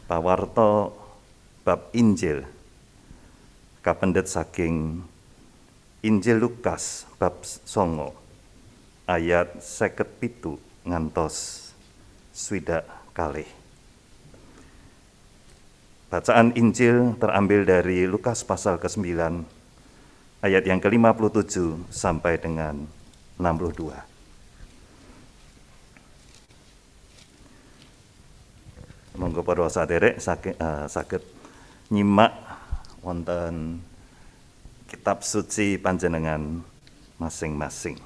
Pawarta bab Injil kapendhet saking Injil Lukas bab 9 ayat 57 ngantos 60. Bacaan Injil terambil dari Lukas pasal ke-9 ayat yang ke-57 sampai dengan 62. Monggo para saderek saged nyimak wonten kitab suci panjenengan masing-masing.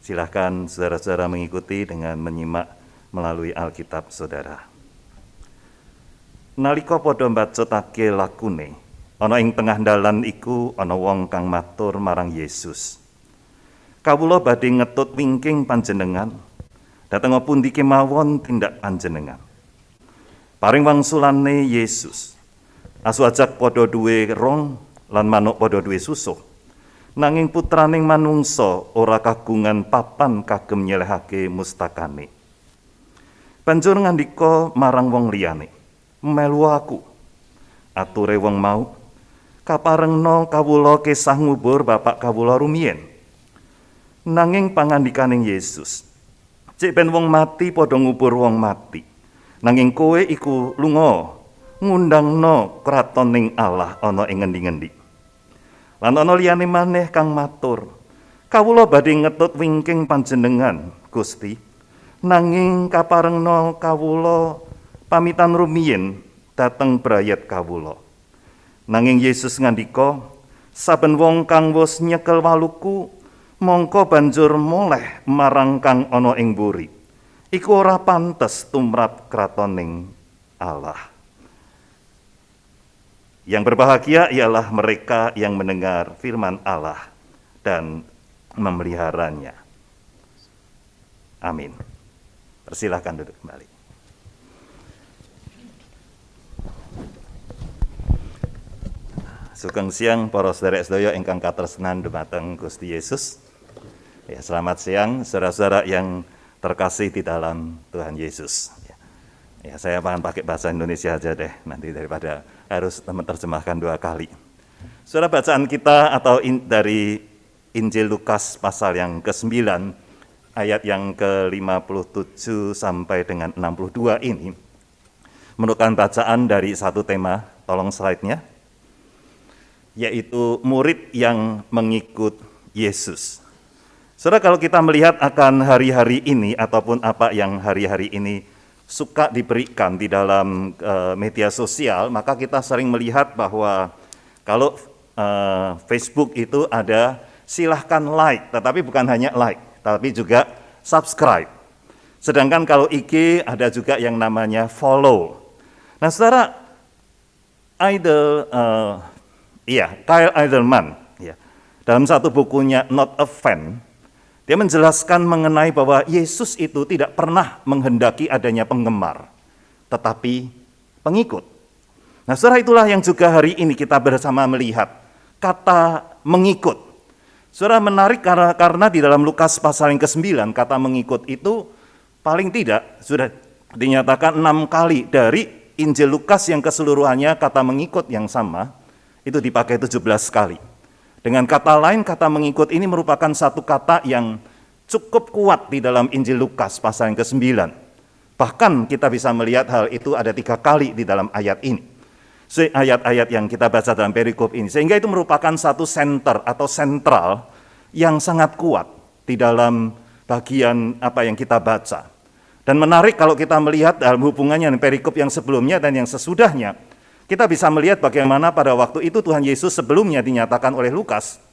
Silakan saudara-saudara mengikuti dengan menyimak melalui Alkitab saudara. Nalika padha mbacotake lakune, ana ing tengah dalan iku ana wong kang matur marang Yesus. Kawula badhe ngetut wingking panjenengan, dhateng pundi kemawon tindak panjenengan. Paring wangsulane Yesus, asu ajak padha duwe rong lan manuk padha duwe susuh. Nanging putraning manungsa ora kagungan papan kagem nyelehake mustakane. Banjur ngandika marang wong liyane, "Melu aku." Ature wong mau, "Kaparengna kawula kesah ngubur bapak kawula rumiyin." Nanging pangandikaning Yesus, "Cek ben wong mati padha ngubur wong mati. Nanging kowe iku lunga ngundangno kratoning Allah ana ing ngendi-ngendi." Lan ana liyane maneh kang matur, "Kawula badhe ngetut wingking panjenengan, Gusti. Nanging kaparengna kawula pamitan rumiyin dhateng brayat kawula." Nanging Yesus ngandika, "Saben wong kang wis nyekel waluku mongko banjur moleh marang kang ana ing mburi. Iku ora pantes tumrap kratoning Allah." Yang berbahagia ialah mereka yang mendengar firman Allah dan memeliharanya. Amin. Persilahkan duduk kembali. Sugeng siang para sedherek sedaya ingkang katresnan dumateng Gusti Yesus. Ya, selamat siang saudara-saudara yang terkasih di dalam Tuhan Yesus. Ya, saya akan pakai bahasa Indonesia aja deh nanti daripada harus menerjemahkan 2 kali. Saudara, bacaan kita dari Injil Lukas pasal yang ke-9 ayat yang ke-57 sampai dengan 62 ini merupakan bacaan dari satu tema, tolong slide-nya, yaitu murid yang mengikut Yesus. Saudara, kalau kita melihat akan hari-hari ini ataupun apa yang hari-hari ini suka diberikan di dalam media sosial, maka kita sering melihat bahwa kalau Facebook itu ada silahkan like, tetapi bukan hanya like, tapi juga subscribe. Sedangkan kalau IG ada juga yang namanya follow. Nah, saudara, Kyle Idleman, ya, dalam satu bukunya Not a Fan, dia menjelaskan mengenai bahwa Yesus itu tidak pernah menghendaki adanya penggemar, tetapi pengikut. Nah, saudara, itulah yang juga hari ini kita bersama melihat kata mengikut. Saudara, menarik karena di dalam Lukas pasal yang ke-9 kata mengikut itu paling tidak sudah dinyatakan 6 kali. Dari Injil Lukas yang keseluruhannya kata mengikut yang sama itu dipakai 17 kali. Dengan kata lain, kata mengikut ini merupakan satu kata yang cukup kuat di dalam Injil Lukas pasal yang ke-9. Bahkan kita bisa melihat hal itu ada 3 kali di dalam ayat ini. Ayat-ayat yang kita baca dalam perikop ini. Sehingga itu merupakan satu center atau sentral yang sangat kuat di dalam bagian apa yang kita baca. Dan menarik kalau kita melihat dalam hubungannya dengan perikop yang sebelumnya dan yang sesudahnya, kita bisa melihat bagaimana pada waktu itu Tuhan Yesus sebelumnya dinyatakan oleh Lukas.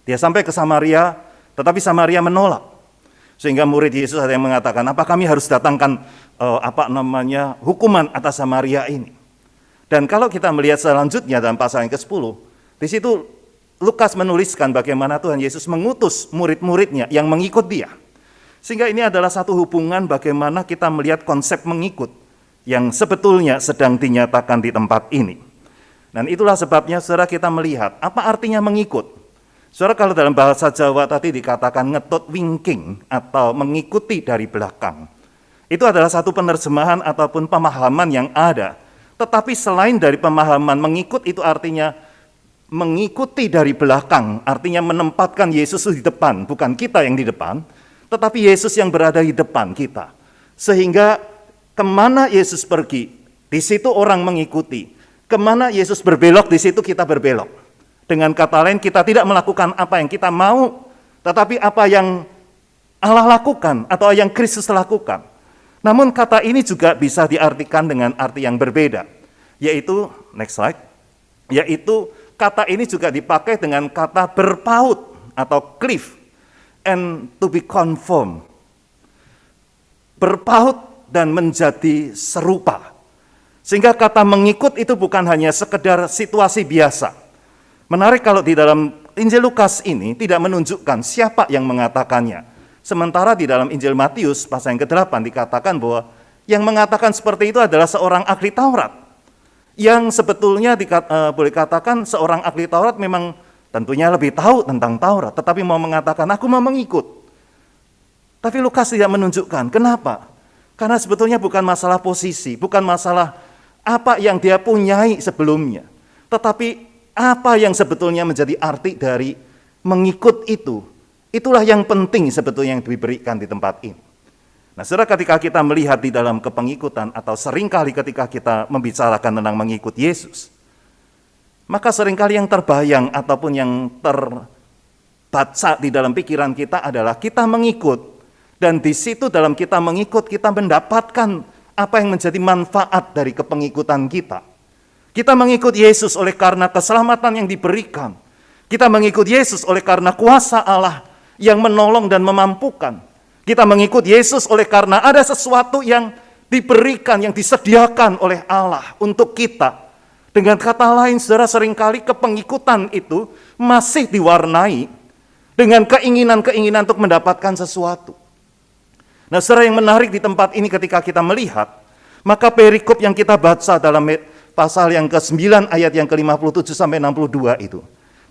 Dia sampai ke Samaria, tetapi Samaria menolak. Sehingga murid Yesus ada yang mengatakan, "Apa kami harus datangkan hukuman atas Samaria ini?" Dan kalau kita melihat selanjutnya dalam pasal yang ke-10, di situ Lukas menuliskan bagaimana Tuhan Yesus mengutus murid-muridnya yang mengikut dia. Sehingga ini adalah satu hubungan bagaimana kita melihat konsep mengikut yang sebetulnya sedang dinyatakan di tempat ini. Dan itulah sebabnya saudara kita melihat apa artinya mengikut. Saudara, kalau dalam bahasa Jawa tadi dikatakan ngetut wingking atau mengikuti dari belakang. Itu adalah satu penerjemahan ataupun pemahaman yang ada. Tetapi selain dari pemahaman mengikut itu artinya mengikuti dari belakang, artinya menempatkan Yesus di depan, bukan kita yang di depan, tetapi Yesus yang berada di depan kita. Sehingga kemana Yesus pergi, di situ orang mengikuti. Kemana Yesus berbelok, di situ kita berbelok. Dengan kata lain, kita tidak melakukan apa yang kita mau, tetapi apa yang Allah lakukan atau yang Kristus lakukan. Namun kata ini juga bisa diartikan dengan arti yang berbeda, yaitu, next slide, yaitu kata ini juga dipakai dengan kata berpaut atau cleave, and to be conform. Berpaut dan menjadi serupa. Sehingga kata mengikut itu bukan hanya sekedar situasi biasa. Menarik kalau di dalam Injil Lukas ini tidak menunjukkan siapa yang mengatakannya. Sementara di dalam Injil Matius pasal yang ke-8 dikatakan bahwa yang mengatakan seperti itu adalah seorang ahli Taurat. Yang sebetulnya boleh katakan seorang ahli Taurat memang tentunya lebih tahu tentang Taurat, tetapi mau mengatakan aku mau mengikut. Tapi Lukas tidak menunjukkan. Kenapa? Karena sebetulnya bukan masalah posisi, bukan masalah apa yang dia punyai sebelumnya. Tetapi apa yang sebetulnya menjadi arti dari mengikut itu. Itulah yang penting sebetulnya yang diberikan di tempat ini. Nah, saudara, ketika kita melihat di dalam kepengikutan atau seringkali ketika kita membicarakan tentang mengikut Yesus, maka seringkali yang terbayang ataupun yang terbaca di dalam pikiran kita adalah kita mengikut. Dan di situ dalam kita mengikut, kita mendapatkan apa yang menjadi manfaat dari kepengikutan kita. Kita mengikut Yesus oleh karena keselamatan yang diberikan. Kita mengikut Yesus oleh karena kuasa Allah yang menolong dan memampukan. Kita mengikut Yesus oleh karena ada sesuatu yang diberikan, yang disediakan oleh Allah untuk kita. Dengan kata lain, saudara, seringkali kepengikutan itu masih diwarnai dengan keinginan-keinginan untuk mendapatkan sesuatu. Nah, saudara, yang menarik di tempat ini ketika kita melihat, maka perikop yang kita baca dalam pasal yang ke-9 ayat yang ke-57 sampai 62 itu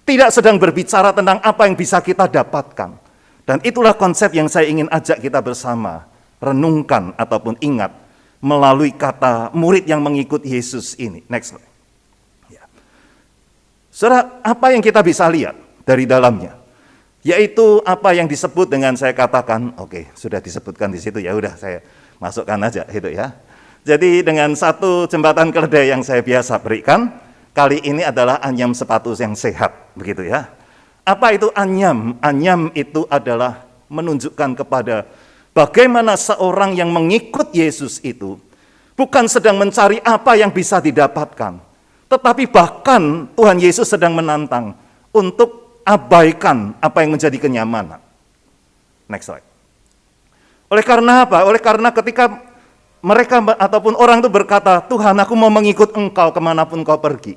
tidak sedang berbicara tentang apa yang bisa kita dapatkan. Dan itulah konsep yang saya ingin ajak kita bersama renungkan ataupun ingat melalui kata murid yang mengikut Yesus ini. Next slide. Ya. Saudara, apa yang kita bisa lihat dari dalamnya? Yaitu apa yang disebut dengan saya katakan, oke, sudah disebutkan di situ, ya udah saya masukkan aja gitu ya. Jadi dengan satu jembatan keledai yang saya biasa berikan, kali ini adalah anyam sepatu yang sehat, begitu ya. Apa itu anyam? Anyam itu adalah menunjukkan kepada bagaimana seorang yang mengikut Yesus itu bukan sedang mencari apa yang bisa didapatkan, tetapi bahkan Tuhan Yesus sedang menantang untuk abaikan apa yang menjadi kenyamanan. Next slide. Oleh karena apa? Oleh karena ketika mereka ataupun orang itu berkata, Tuhan, aku mau mengikut engkau kemanapun kau pergi.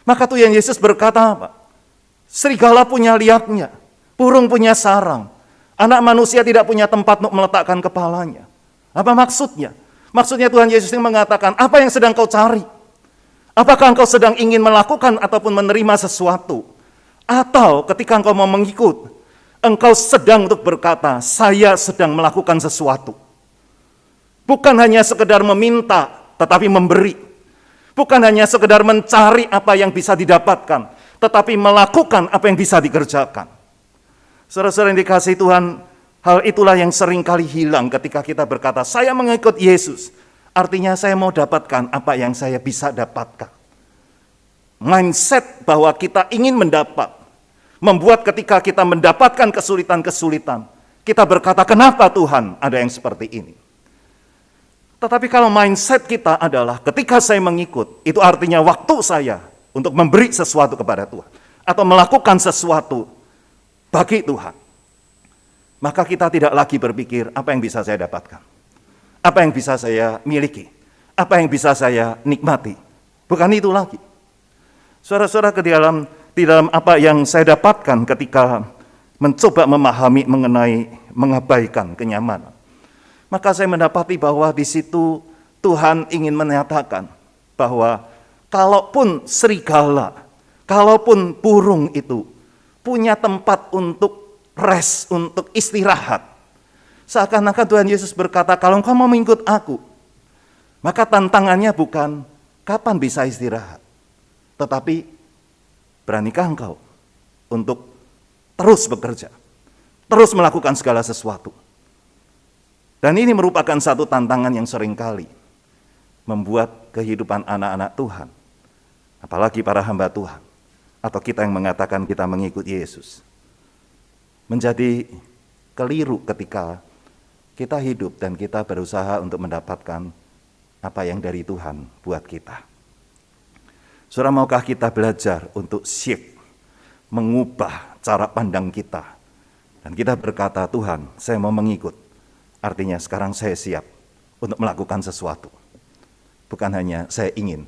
Maka Tuhan Yesus berkata apa? Serigala punya liaknya, burung punya sarang. Anak manusia tidak punya tempat untuk meletakkan kepalanya. Apa maksudnya? Maksudnya Tuhan Yesus yang mengatakan, apa yang sedang kau cari? Apakah engkau sedang ingin melakukan ataupun menerima sesuatu? Atau ketika engkau mau mengikut, engkau sedang untuk berkata, saya sedang melakukan sesuatu. Bukan hanya sekedar meminta, tetapi memberi. Bukan hanya sekedar mencari apa yang bisa didapatkan, tetapi melakukan apa yang bisa dikerjakan. Saudara-saudara yang dikasihi Tuhan, hal itulah yang seringkali hilang ketika kita berkata, saya mengikut Yesus. Artinya saya mau dapatkan apa yang saya bisa dapatkan. Mindset bahwa kita ingin mendapat, membuat ketika kita mendapatkan kesulitan-kesulitan, kita berkata, kenapa Tuhan ada yang seperti ini? Tetapi kalau mindset kita adalah ketika saya mengikut, itu artinya waktu saya untuk memberi sesuatu kepada Tuhan. Atau melakukan sesuatu bagi Tuhan. Maka kita tidak lagi berpikir apa yang bisa saya dapatkan. Apa yang bisa saya miliki. Apa yang bisa saya nikmati. Bukan itu lagi. Saudara-saudara, di dalam apa yang saya dapatkan ketika mencoba memahami mengenai mengabaikan kenyamanan. Maka saya mendapati bahwa di situ Tuhan ingin menyatakan bahwa kalaupun serigala, kalaupun burung itu punya tempat untuk rest, untuk istirahat, Seakan-akan Tuhan Yesus berkata, kalau engkau mau mengikut aku, maka tantangannya bukan kapan bisa istirahat, tetapi beranikah engkau untuk terus bekerja, terus melakukan segala sesuatu. Dan ini merupakan satu tantangan yang seringkali membuat kehidupan anak-anak Tuhan, apalagi para hamba Tuhan, atau kita yang mengatakan kita mengikut Yesus, menjadi keliru ketika kita hidup dan kita berusaha untuk mendapatkan apa yang dari Tuhan buat kita. Saudara, maukah kita belajar untuk shift, mengubah cara pandang kita, dan kita berkata, Tuhan, saya mau mengikut. Artinya sekarang saya siap untuk melakukan sesuatu. Bukan hanya saya ingin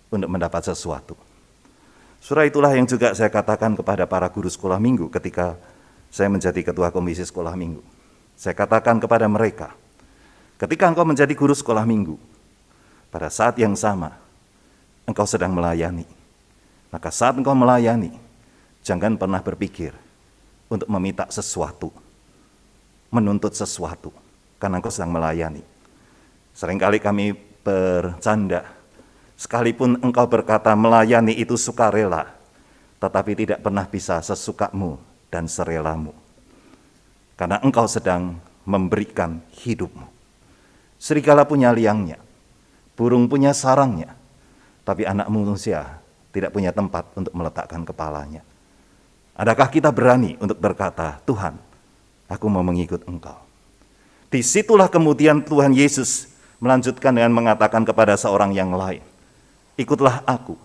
untuk mendapat sesuatu. Saudara, itulah yang juga saya katakan kepada para guru sekolah minggu ketika saya menjadi ketua komisi sekolah minggu. Saya katakan kepada mereka, ketika engkau menjadi guru sekolah minggu, pada saat yang sama, engkau sedang melayani. Maka saat engkau melayani, jangan pernah berpikir untuk meminta sesuatu, menuntut sesuatu, karena engkau sedang melayani. Seringkali kami bercanda, sekalipun engkau berkata melayani itu sukarela, tetapi tidak pernah bisa sesukamu dan serelamu. Karena engkau sedang memberikan hidupmu. Serigala punya liangnya, burung punya sarangnya, tapi anak manusia tidak punya tempat untuk meletakkan kepalanya. Adakah kita berani untuk berkata, Tuhan, aku mau mengikut engkau? Disitulah kemudian Tuhan Yesus melanjutkan dengan mengatakan kepada seorang yang lain, ikutlah aku.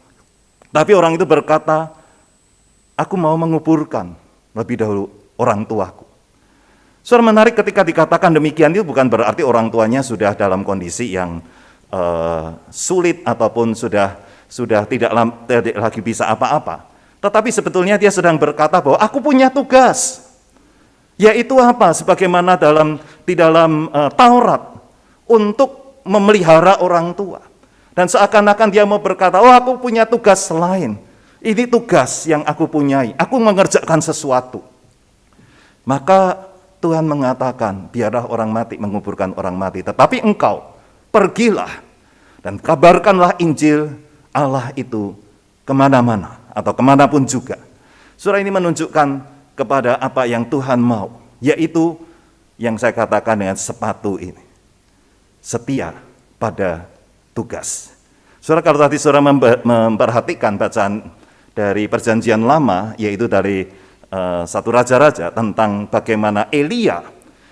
Tapi orang itu berkata, aku mau menguburkan lebih dahulu orang tuaku. Saudara, menarik ketika dikatakan demikian itu bukan berarti orang tuanya sudah dalam kondisi yang sulit ataupun sudah tidak lagi bisa apa-apa. Tetapi sebetulnya dia sedang berkata bahwa aku punya tugas. Yaitu apa? Sebagaimana di dalam Taurat, untuk memelihara orang tua. Dan seakan-akan dia mau berkata, oh aku punya tugas lain. Ini tugas yang aku punyai. Aku mengerjakan sesuatu. Maka Tuhan mengatakan, biarlah orang mati menguburkan orang mati. Tetapi engkau, pergilah dan kabarkanlah Injil Allah itu kemana-mana atau kemanapun juga. Surah ini menunjukkan kepada apa yang Tuhan mau, yaitu yang saya katakan dengan sepatu ini. Setia pada tugas. Saudara, kalau tadi saudara memperhatikan bacaan dari Perjanjian Lama, yaitu dari satu raja-raja tentang bagaimana Elia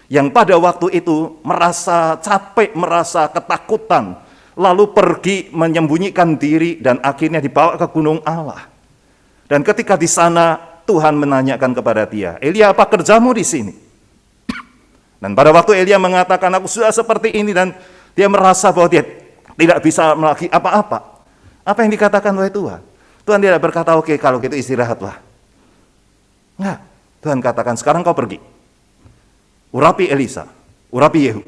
yang pada waktu itu merasa capek, merasa ketakutan, lalu pergi menyembunyikan diri dan akhirnya dibawa ke gunung Allah. Dan ketika di sana Tuhan menanyakan kepada dia, Elia, apa kerjamu di sini? Dan pada waktu Elia mengatakan, aku sudah seperti ini, dan dia merasa bahwa dia tidak bisa lagi apa-apa. Apa yang dikatakan oleh Tuhan? Tuhan tidak berkata, oke, kalau gitu istirahatlah. Enggak, Tuhan katakan, sekarang kau pergi. Urapi Elisa, urapi Yehu.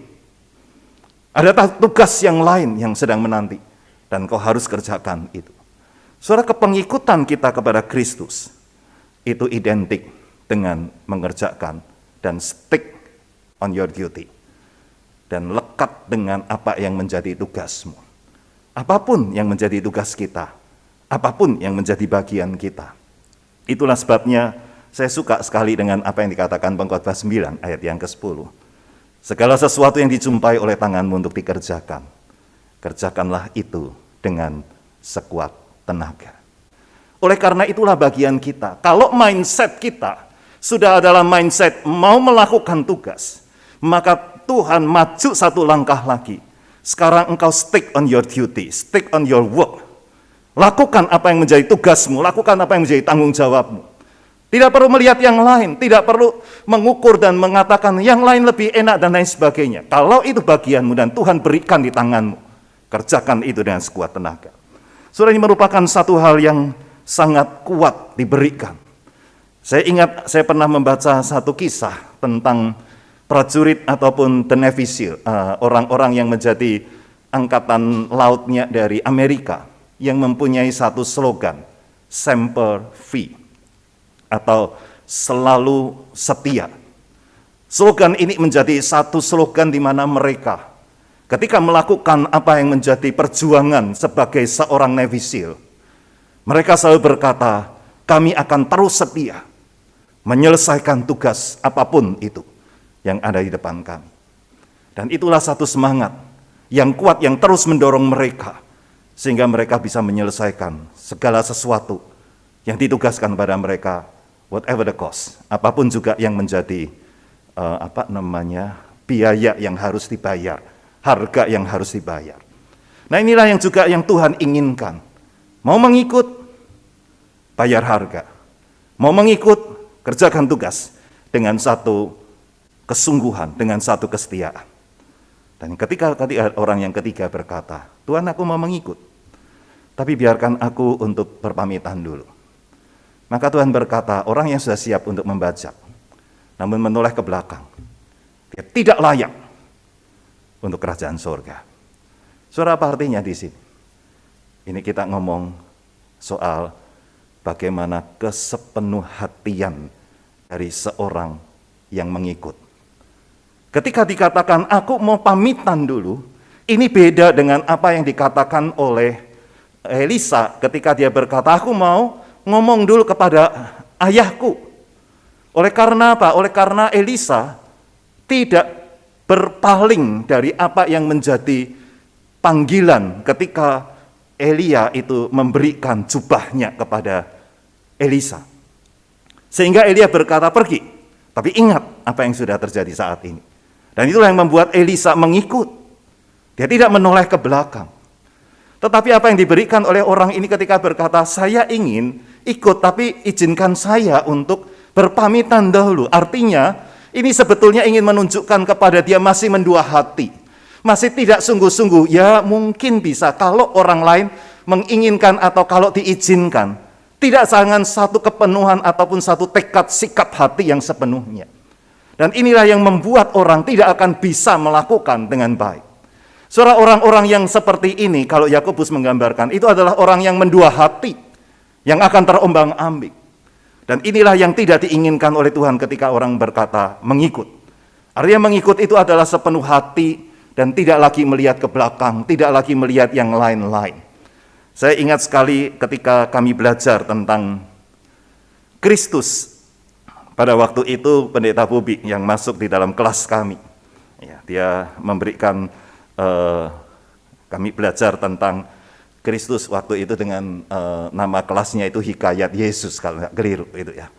Ada tugas yang lain yang sedang menanti, dan kau harus kerjakan itu. Saudara, kepengikutan kita kepada Kristus itu identik dengan mengerjakan dan stick on your duty. Dan lekat dengan apa yang menjadi tugasmu. Apapun yang menjadi tugas kita, apapun yang menjadi bagian kita. Itulah sebabnya saya suka sekali dengan apa yang dikatakan Pengkhotbah 9 ayat yang ke-10. Segala sesuatu yang dijumpai oleh tanganmu untuk dikerjakan, kerjakanlah itu dengan sekuat tenaga. Oleh karena itulah bagian kita, kalau mindset kita sudah adalah mindset mau melakukan tugas, maka Tuhan maju satu langkah lagi. Sekarang engkau stick on your duty, stick on your work. Lakukan apa yang menjadi tugasmu, lakukan apa yang menjadi tanggung jawabmu. Tidak perlu melihat yang lain, tidak perlu mengukur dan mengatakan yang lain lebih enak dan lain sebagainya. Kalau itu bagianmu dan Tuhan berikan di tanganmu, kerjakan itu dengan sekuat tenaga. Saudara, ini merupakan satu hal yang sangat kuat diberikan. Saya ingat saya pernah membaca satu kisah tentang prajurit ataupun the Navy SEAL, orang-orang yang menjadi angkatan lautnya dari Amerika, yang mempunyai satu slogan, Semper Fi, atau selalu setia. Slogan ini menjadi satu slogan di mana mereka ketika melakukan apa yang menjadi perjuangan sebagai seorang Navy SEAL, mereka selalu berkata, kami akan terus setia menyelesaikan tugas apapun itu yang ada di depan kami. Dan itulah satu semangat yang kuat yang terus mendorong mereka sehingga mereka bisa menyelesaikan segala sesuatu yang ditugaskan pada mereka, whatever the cost, apapun juga yang menjadi biaya yang harus dibayar, harga yang harus dibayar. Nah, inilah yang juga yang Tuhan inginkan. Mau mengikut, bayar harga. Mau mengikut, kerjakan tugas dengan satu kesungguhan, dengan satu kesetiaan. Dan ketika orang yang ketiga berkata, Tuhan, aku mau mengikut, tapi biarkan aku untuk berpamitan dulu. Maka Tuhan berkata, orang yang sudah siap untuk membajak, namun menoleh ke belakang, dia tidak layak untuk kerajaan surga. Saudara, apa artinya di sini? Ini kita ngomong soal bagaimana kesepenuhhatian dari seorang yang mengikut. Ketika dikatakan aku mau pamitan dulu, ini beda dengan apa yang dikatakan oleh Elisa ketika dia berkata, aku mau ngomong dulu kepada ayahku. Oleh karena apa? Oleh karena Elisa tidak berpaling dari apa yang menjadi panggilan ketika Elia itu memberikan jubahnya kepada Elisa. Sehingga Elia berkata, pergi. Tapi ingat apa yang sudah terjadi saat ini. Dan itulah yang membuat Elisa mengikut. Dia tidak menoleh ke belakang. Tetapi apa yang diberikan oleh orang ini ketika berkata, saya ingin ikut, tapi izinkan saya untuk berpamitan dahulu. Artinya, ini sebetulnya ingin menunjukkan kepada dia masih mendua hati. Masih tidak sungguh-sungguh, ya mungkin bisa kalau orang lain menginginkan atau kalau diizinkan. Tidak sangat satu kepenuhan ataupun satu tekad sikap hati yang sepenuhnya. Dan inilah yang membuat orang tidak akan bisa melakukan dengan baik. Saudara, orang-orang yang seperti ini, kalau Yakobus menggambarkan, itu adalah orang yang mendua hati, yang akan terombang-ambing. Dan inilah yang tidak diinginkan oleh Tuhan ketika orang berkata mengikut. Artinya mengikut itu adalah sepenuh hati dan tidak lagi melihat ke belakang, tidak lagi melihat yang lain-lain. Saya ingat sekali ketika kami belajar tentang Kristus. Pada waktu itu Pendeta Bobi yang masuk di dalam kelas kami. Ya, dia memberikan, kami belajar tentang Kristus waktu itu dengan nama kelasnya itu Hikayat Yesus, kalau nggak keliru itu ya.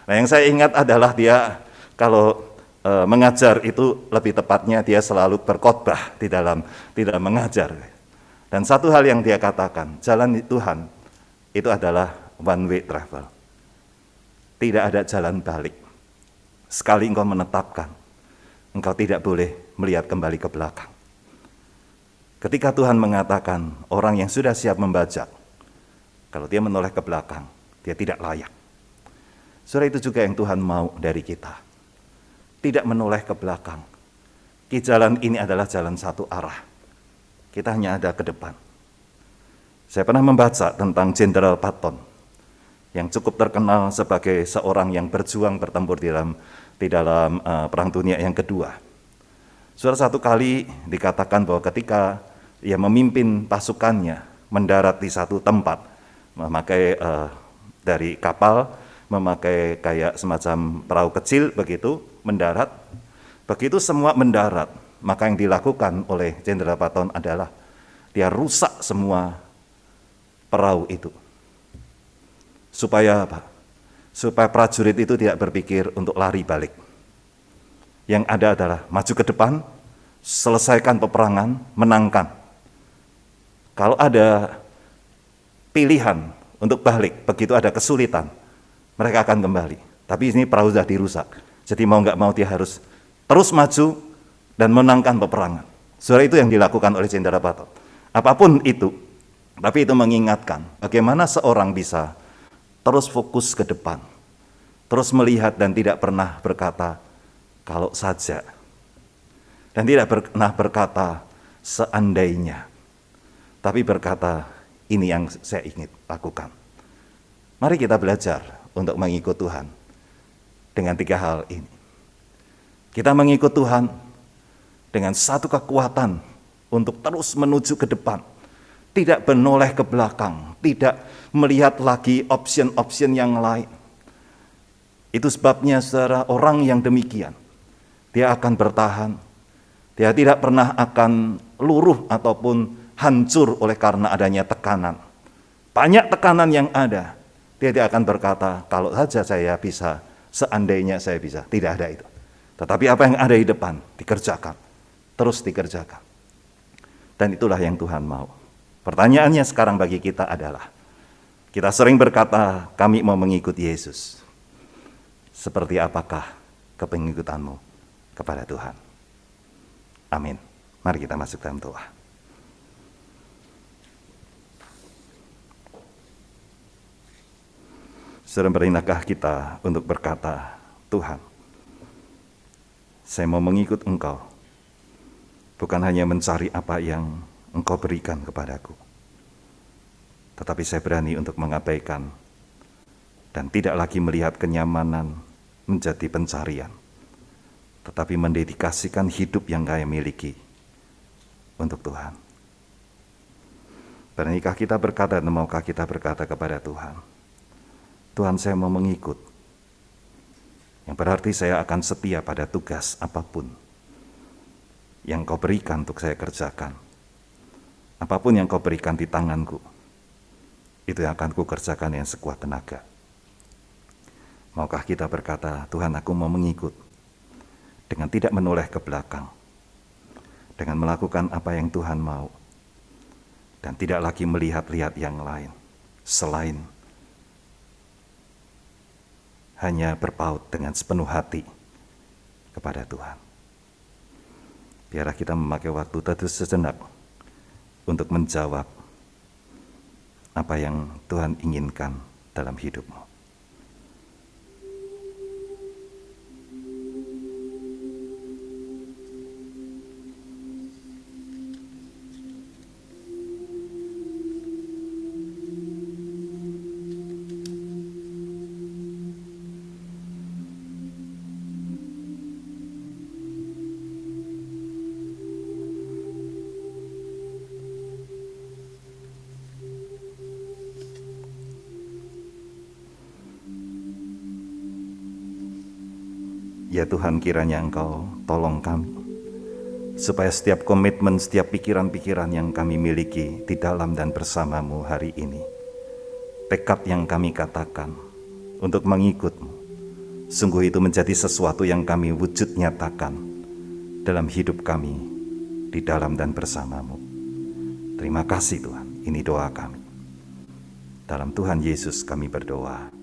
Nah, yang saya ingat adalah dia kalau mengajar itu lebih tepatnya dia selalu berkhotbah di dalam mengajar. Dan satu hal yang dia katakan, jalan Tuhan itu adalah one way travel. Tidak ada jalan balik. Sekali engkau menetapkan, engkau tidak boleh melihat kembali ke belakang. Ketika Tuhan mengatakan orang yang sudah siap membajak, kalau dia menoleh ke belakang, dia tidak layak. Saudara, itu juga yang Tuhan mau dari kita. Tidak menoleh ke belakang. Jalan ini adalah jalan satu arah. Kita hanya ada ke depan. Saya pernah membaca tentang Jenderal Patton, yang cukup terkenal sebagai seorang yang berjuang bertempur di dalam Perang Dunia yang kedua. Saudara, satu kali dikatakan bahwa ketika ia memimpin pasukannya mendarat di satu tempat, memakai dari kapal, memakai kayak semacam perahu kecil begitu, mendarat. Begitu semua mendarat, maka yang dilakukan oleh Jenderal Patton adalah dia rusak semua perahu itu. Supaya apa? Supaya prajurit itu tidak berpikir untuk lari balik. Yang ada adalah maju ke depan, selesaikan peperangan, menangkan. Kalau ada pilihan untuk balik, begitu ada kesulitan, mereka akan kembali. Tapi ini perahu sudah dirusak. Jadi mau nggak mau dia harus terus maju dan menangkan peperangan. Saudara, itu yang dilakukan oleh Jenderal Patton. Apapun itu, tapi itu mengingatkan bagaimana seorang bisa terus fokus ke depan, terus melihat dan tidak pernah berkata, kalau saja. Dan tidak pernah berkata, seandainya. Tapi berkata, ini yang saya ingin lakukan. Mari kita belajar untuk mengikut Tuhan dengan 3 hal ini. Kita mengikut Tuhan dengan satu kekuatan untuk terus menuju ke depan. Tidak menoleh ke belakang, tidak melihat lagi opsi-opsi yang lain. Itu sebabnya saudara, orang yang demikian, dia akan bertahan. Dia tidak pernah akan luruh ataupun hancur oleh karena adanya tekanan. Banyak tekanan yang ada, dia tidak akan berkata, kalau saja saya bisa, seandainya saya bisa. Tidak ada itu. Tetapi apa yang ada di depan, dikerjakan. Terus dikerjakan. Dan itulah yang Tuhan mau. Pertanyaannya sekarang bagi kita adalah, kita sering berkata, kami mau mengikut Yesus. Seperti apakah kepengikutanmu kepada Tuhan? Amin. Mari kita masuk dalam doa. Saudara, berinakah kita untuk berkata, Tuhan, saya mau mengikut Engkau, bukan hanya mencari apa yang Engkau berikan kepadaku, tetapi saya berani untuk mengabaikan dan tidak lagi melihat kenyamanan menjadi pencarian, tetapi mendedikasikan hidup yang saya miliki untuk Tuhan. Beranikah kita berkata dan maukah kita berkata kepada Tuhan, Tuhan, saya mau mengikut, yang berarti saya akan setia pada tugas apapun yang Kau berikan untuk saya kerjakan. Apapun yang Kau berikan di tanganku, itu yang akan ku kerjakan dengan sekuat tenaga. Maukah kita berkata, Tuhan, aku mau mengikut dengan tidak menoleh ke belakang, dengan melakukan apa yang Tuhan mau, dan tidak lagi melihat-lihat yang lain selain hanya berpaut dengan sepenuh hati kepada Tuhan. Biarlah kita memakai waktu terus sejenak untuk menjawab apa yang Tuhan inginkan dalam hidupmu. Ya Tuhan, kiranya Engkau tolong kami, supaya setiap komitmen, setiap pikiran-pikiran yang kami miliki di dalam dan bersama-Mu hari ini, tekad yang kami katakan untuk mengikut-Mu, sungguh itu menjadi sesuatu yang kami wujud nyatakan dalam hidup kami di dalam dan bersama-Mu. Terima kasih Tuhan, ini doa kami. Dalam Tuhan Yesus kami berdoa.